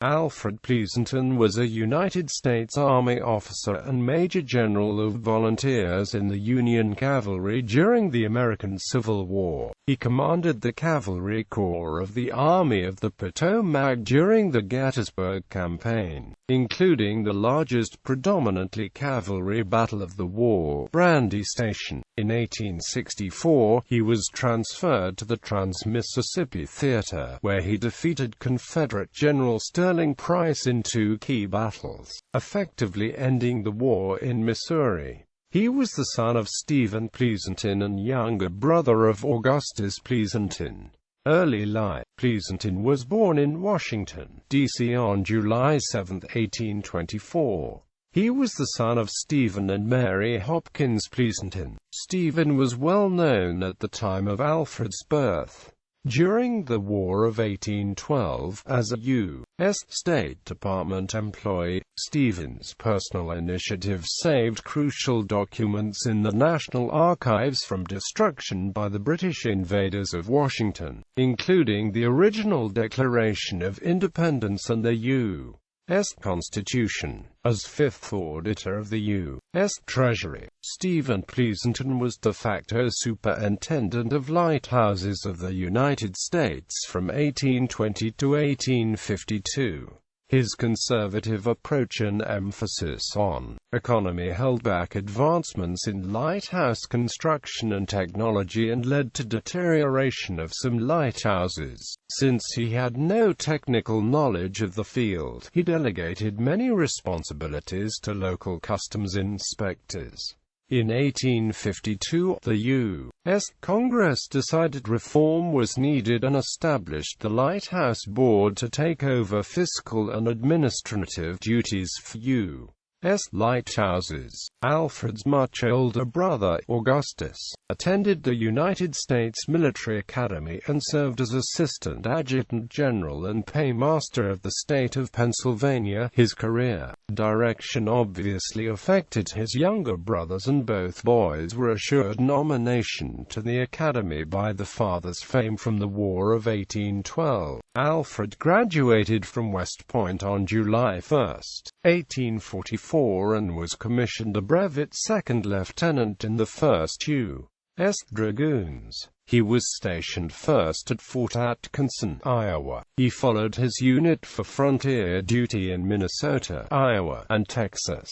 Alfred Pleasonton was a United States Army officer and Major General of Volunteers in the Union Cavalry during the American Civil War. He commanded the Cavalry Corps of the Army of the Potomac during the Gettysburg Campaign, including the largest predominantly cavalry battle of the war, Brandy Station. In 1864, he was transferred to the Trans-Mississippi Theater, where he defeated Confederate General Sterling Price in two key battles, effectively ending the war in Missouri. He was the son of Stephen Pleasonton and younger brother of Augustus Pleasonton. Early life. Pleasonton was born in Washington, D.C. on July 7, 1824. He was the son of Stephen and Mary Hopkins Pleasonton. Stephen was well known at the time of Alfred's birth. During the War of 1812, as a U.S. State Department employee, Stephen's personal initiative saved crucial documents in the National Archives from destruction by the British invaders of Washington, including the original Declaration of Independence and the U.S. Constitution. As fifth auditor of the U.S. Treasury, Stephen Pleasonton was de facto superintendent of lighthouses of the United States from 1820 to 1852. His conservative approach and emphasis on economy held back advancements in lighthouse construction and technology and led to deterioration of some lighthouses. Since he had no technical knowledge of the field, he delegated many responsibilities to local customs inspectors. In 1852, the U.S. Congress decided reform was needed and established the Lighthouse Board to take over fiscal and administrative duties for U.S. lighthouses. Alfred's much older brother, Augustus, attended the United States Military Academy and served as Assistant Adjutant General and Paymaster of the state of Pennsylvania. His career direction obviously affected his younger brothers, and both boys were assured nomination to the Academy by the father's fame from the War of 1812. Alfred graduated from West Point on July 1, 1844 and was commissioned a brevet second lieutenant in the 1st U.S. Dragoons. He was stationed first at Fort Atkinson, Iowa. He followed his unit for frontier duty in Minnesota, Iowa, and Texas.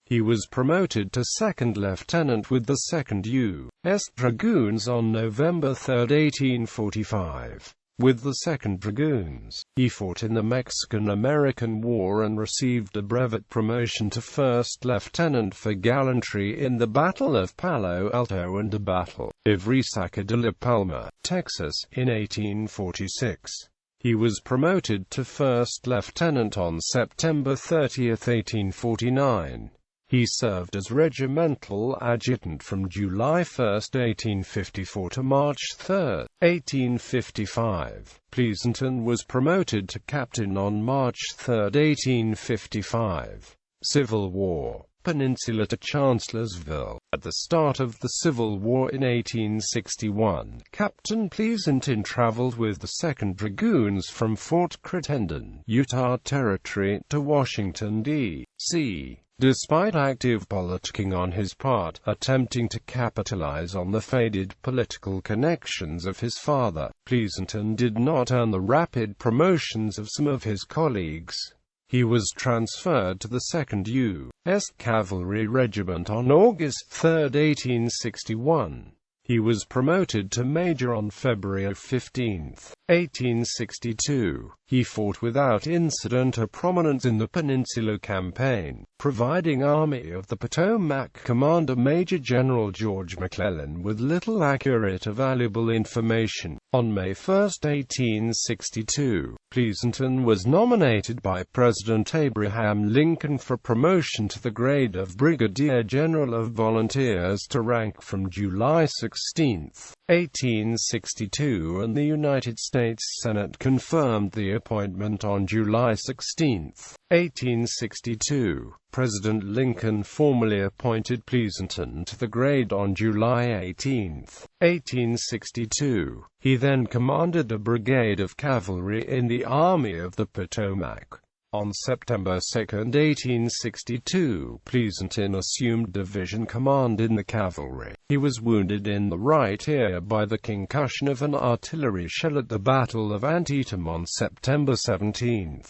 He was promoted to second lieutenant with the 2nd U.S. Dragoons on November 3, 1845. With the 2nd Dragoons, he fought in the Mexican-American War and received a brevet promotion to first lieutenant for gallantry in the Battle of Palo Alto and the Battle of Resaca de la Palma, Texas, in 1846. He was promoted to first lieutenant on September 30, 1849. He served as regimental adjutant from July 1, 1854 to March 3, 1855. Pleasonton was promoted to captain on March 3, 1855. Civil War. Peninsula to Chancellorsville. At the start of the Civil War in 1861, Captain Pleasonton traveled with the 2nd Dragoons from Fort Crittenden, Utah Territory, to Washington, D.C. Despite active politicking on his part, attempting to capitalize on the faded political connections of his father, Pleasonton did not earn the rapid promotions of some of his colleagues. He was transferred to the 2nd U.S. Cavalry Regiment on August 3, 1861. He was promoted to major on February 15, 1862. He fought without incident or prominence in the Peninsula Campaign, providing Army of the Potomac Commander Major General George McClellan with little accurate or valuable information. On May 1, 1862, Pleasonton was nominated by President Abraham Lincoln for promotion to the grade of Brigadier General of Volunteers to rank from July 16, 1862, and the United States Senate confirmed the appointment on July 16, 1862. President Lincoln formally appointed Pleasonton to the grade on July 18, 1862. He then commanded a brigade of cavalry in the Army of the Potomac. On September 2, 1862, Pleasonton assumed division command in the cavalry. He was wounded in the right ear by the concussion of an artillery shell at the Battle of Antietam on September 17.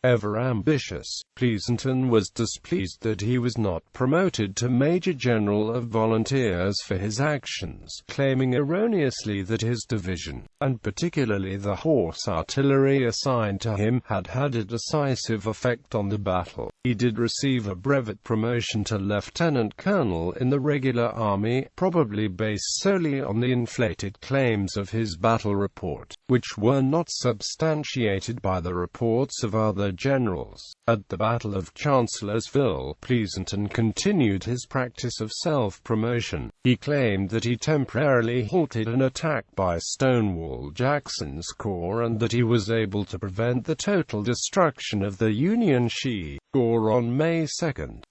Ever ambitious, Pleasonton was displeased that he was not promoted to Major General of Volunteers for his actions, claiming erroneously that his division, and particularly the horse artillery assigned to him, had had a decisive effect on the battle. He did receive a brevet promotion to lieutenant colonel in the regular army, probably based solely on the inflated claims of his battle report, which were not substantiated by the reports of other generals. At the Battle of Chancellorsville, Pleasonton continued his practice of self-promotion. He claimed that he temporarily halted an attack by Stonewall Jackson's corps and that he was able to prevent the total destruction of the Union-She corps on May 2,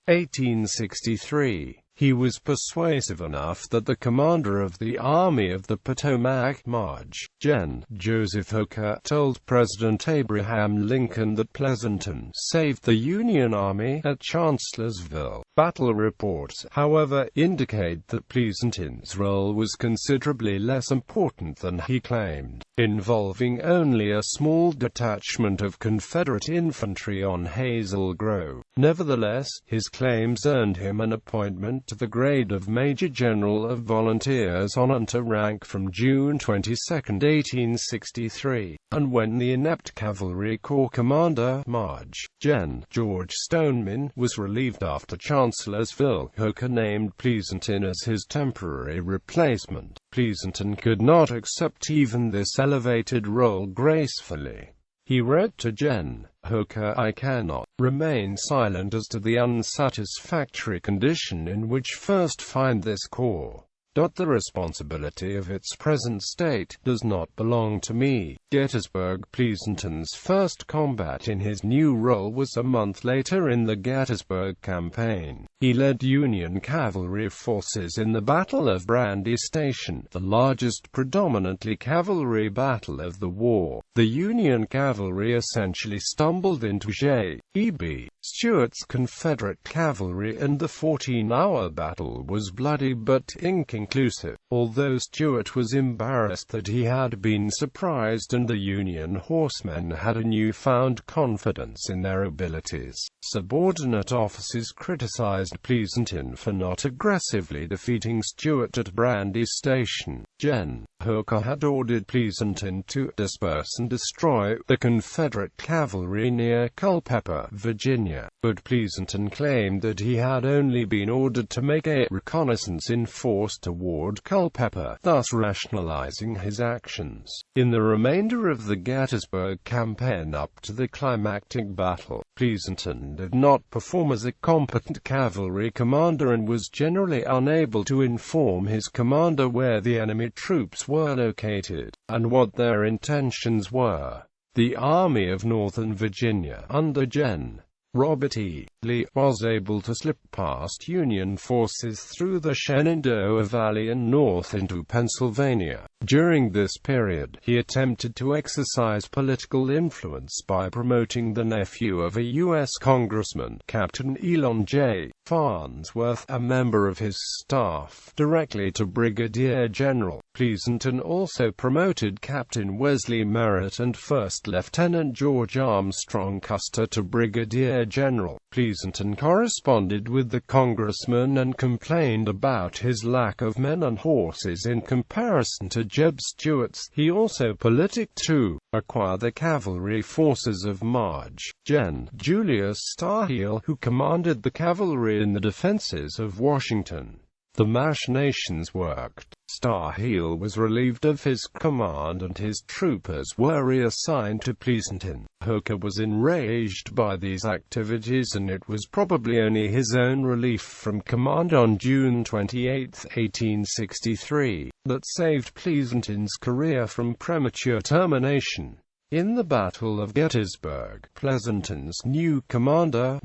1863. He was persuasive enough that the commander of the Army of the Potomac, March, Gen. Joseph Hooker, told President Abraham Lincoln that Pleasonton saved the Union Army at Chancellorsville. Battle reports, however, indicate that Pleasonton's role was considerably less important than he claimed, involving only a small detachment of Confederate infantry on Hazel Grove. Nevertheless, his claims earned him an appointment to the grade of Major General of Volunteers on and to rank from June 22, 1863, and when the inept Cavalry Corps commander, March, Gen. George Stoneman, was relieved after Chancellorsville, Hooker named Pleasonton as his temporary replacement. Pleasonton could not accept even this elevated role gracefully. He wrote to Gen. Hooker, "I cannot remain silent as to the unsatisfactory condition in which first find this corps. The responsibility of its present state does not belong to me." Gettysburg. Pleasonton's first combat in his new role was a month later in the Gettysburg Campaign. He led Union cavalry forces in the Battle of Brandy Station, the largest predominantly cavalry battle of the war. The Union cavalry essentially stumbled into J.E.B. Stuart's Confederate cavalry, and the 14-hour battle was bloody but inconclusive, although Stuart was embarrassed that he had been surprised and the Union horsemen had a newfound confidence in their abilities. Subordinate officers criticized Pleasonton for not aggressively defeating Stuart at Brandy Station. Gen. Hooker had ordered Pleasonton to disperse and destroy the Confederate cavalry near Culpeper, Virginia, but Pleasonton claimed that he had only been ordered to make a reconnaissance in force toward Culpeper, thus rationalizing his actions. In the remainder of the Gettysburg Campaign up to the climactic battle, Pleasonton did not perform as a competent cavalry commander and was generally unable to inform his commander where the enemy troops were located, and what their intentions were. The Army of Northern Virginia, under Gen. Robert E. Lee, was able to slip past Union forces through the Shenandoah Valley and north into Pennsylvania. During this period, he attempted to exercise political influence by promoting the nephew of a U.S. congressman, Captain Elon J. Farnsworth, a member of his staff, directly to brigadier general. Pleasonton also promoted Captain Wesley Merritt and First Lieutenant George Armstrong Custer to brigadier general. Pleasonton corresponded with the congressman and complained about his lack of men and horses in comparison to Jeb Stuart's. He also politiced to acquire the cavalry forces of March, Gen. Julius Starhill, who commanded the cavalry in the defenses of Washington. The machinations worked. Starhill was relieved of his command and his troopers were reassigned to Pleasonton. Hooker was enraged by these activities, and it was probably only his own relief from command on June 28, 1863, that saved Pleasonton's career from premature termination. In the Battle of Gettysburg, Pleasonton's new commander,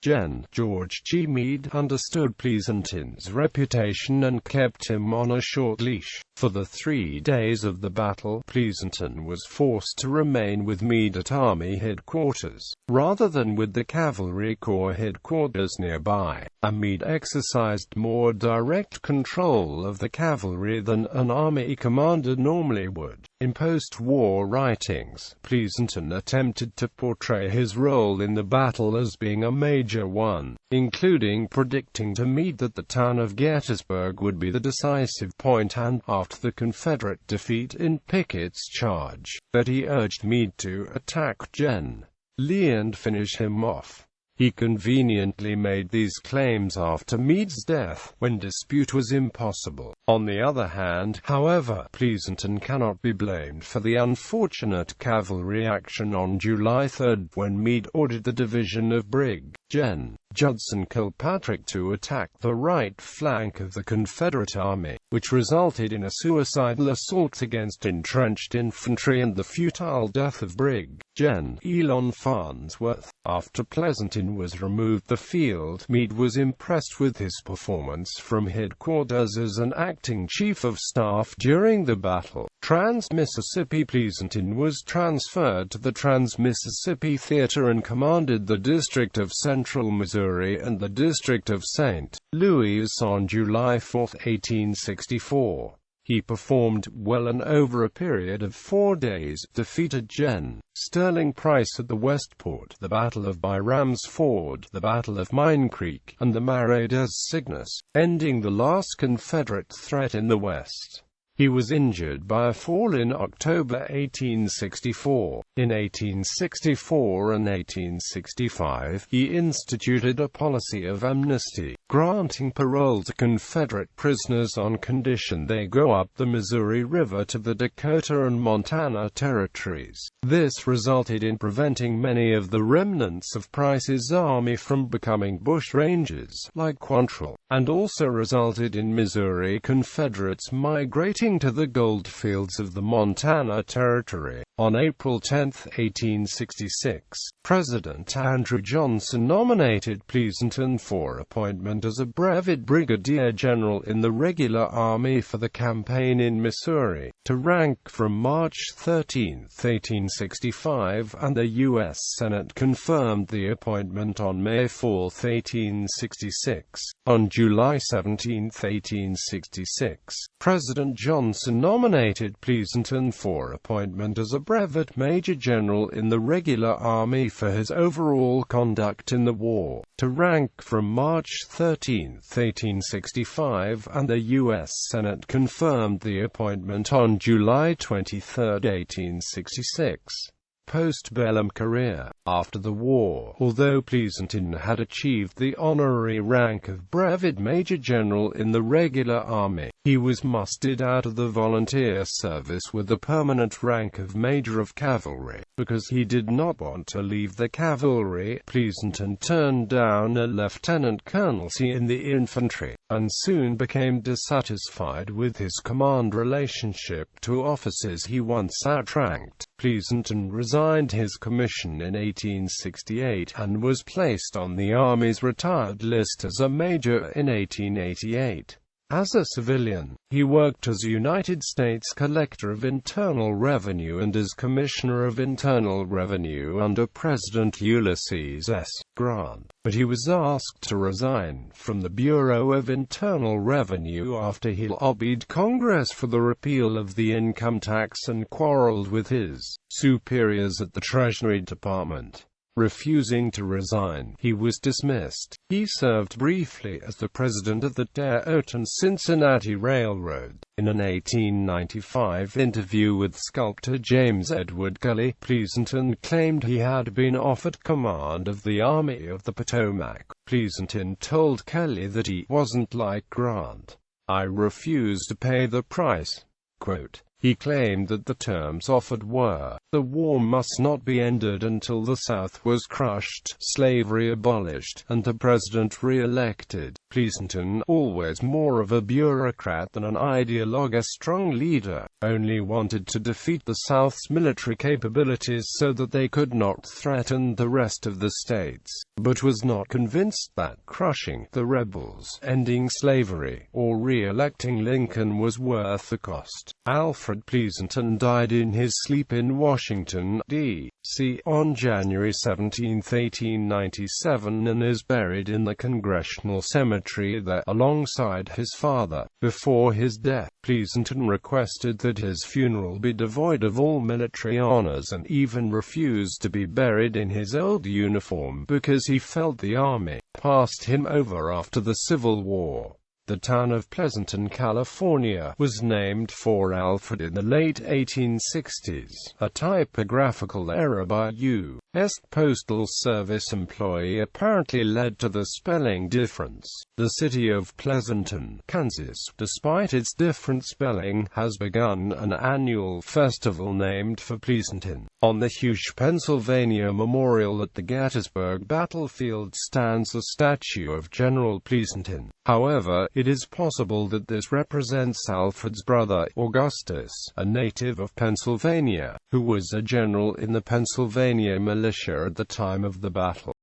Gen. George G. Meade, understood Pleasonton's reputation and kept him on a short leash. For the 3 days of the battle, Pleasonton was forced to remain with Meade at Army headquarters, rather than with the Cavalry Corps headquarters nearby, and Meade exercised more direct control of the cavalry than an army commander normally would. In post-war writings, Pleasonton attempted to portray his role in the battle as being a major one, including predicting to Meade that the town of Gettysburg would be the decisive point and, after the Confederate defeat in Pickett's charge, that he urged Meade to attack Gen. Lee and finish him off. He conveniently made these claims after Meade's death, when dispute was impossible. On the other hand, however, Pleasonton cannot be blamed for the unfortunate cavalry action on July 3, when Meade ordered the division of Brig. Gen. Judson Kilpatrick to attack the right flank of the Confederate Army, which resulted in a suicidal assault against entrenched infantry and the futile death of Brig. Gen. Elon Farnsworth. After Pleasonton was removed the field, Meade was impressed with his performance from headquarters as an acting chief of staff during the battle. Trans-Mississippi. Pleasonton was transferred to the Trans-Mississippi Theater and commanded the District of Central Missouri and the District of St. Louis on July 4, 1864. He performed well and over a period of 4 days, defeated Gen. Sterling Price at the Westport, the Battle of Byram's Ford, the Battle of Mine Creek, and the Marais des Cygnes, ending the last Confederate threat in the West. He was injured by a fall in October 1864. In 1864 and 1865, he instituted a policy of amnesty, granting parole to Confederate prisoners on condition they go up the Missouri River to the Dakota and Montana territories. This resulted in preventing many of the remnants of Price's army from becoming bushrangers, like Quantrill, and also resulted in Missouri Confederates migrating to the goldfields of the Montana Territory. On April 10, 1866, President Andrew Johnson nominated Pleasonton for appointment as a brevet brigadier general in the regular army for the campaign in Missouri, to rank from March 13, 1865, and the U.S. Senate confirmed the appointment on May 4, 1866. On July 17, 1866, President Johnson nominated Pleasonton for appointment as a brevet major general in the regular army for his overall conduct in the war, to rank from March 13, 1865, and the U.S. Senate confirmed the appointment on July 23, 1866. Post-bellum career. After the war, although Pleasonton had achieved the honorary rank of brevet major general in the regular army, he was mustered out of the volunteer service with the permanent rank of major of cavalry. Because he did not want to leave the cavalry, Pleasonton turned down a lieutenant colonelcy in the infantry, and soon became dissatisfied with his command relationship to officers he once outranked. Pleasonton resigned his commission in 1868, and was placed on the Army's retired list as a major in 1888. As a civilian, he worked as United States Collector of Internal Revenue and as Commissioner of Internal Revenue under President Ulysses S. Grant, but he was asked to resign from the Bureau of Internal Revenue after he lobbied Congress for the repeal of the income tax and quarreled with his superiors at the Treasury Department. Refusing to resign, he was dismissed. He served briefly as the president of the Dayton-Cincinnati Railroad. In an 1895 interview with sculptor James Edward Kelly, Pleasonton claimed he had been offered command of the Army of the Potomac. Pleasonton told Kelly that he wasn't like Grant. "I refuse to pay the price." Quote, he claimed that the terms offered were, the war must not be ended until the South was crushed, slavery abolished, and the president re-elected. Pleasonton, always more of a bureaucrat than an ideologue, a strong leader, only wanted to defeat the South's military capabilities so that they could not threaten the rest of the states, but was not convinced that crushing the rebels, ending slavery, or re-electing Lincoln was worth the cost. Alfred Pleasonton died in his sleep in Washington, D.C. on January 17, 1897, and is buried in the Congressional Cemetery there, alongside his father. Before his death, Pleasonton requested that his funeral be devoid of all military honors and even refused to be buried in his old uniform because he felt the Army passed him over after the Civil War. The town of Pleasanton, California, was named for Alfred in the late 1860s. A typographical error by U.S. Postal Service employee apparently led to the spelling difference. The city of Pleasanton, Kansas, despite its different spelling, has begun an annual festival named for Pleasonton. On the huge Pennsylvania memorial at the Gettysburg battlefield stands a statue of General Pleasonton. However, it is possible that this represents Alfred's brother, Augustus, a native of Pennsylvania, who was a general in the Pennsylvania militia at the time of the battle.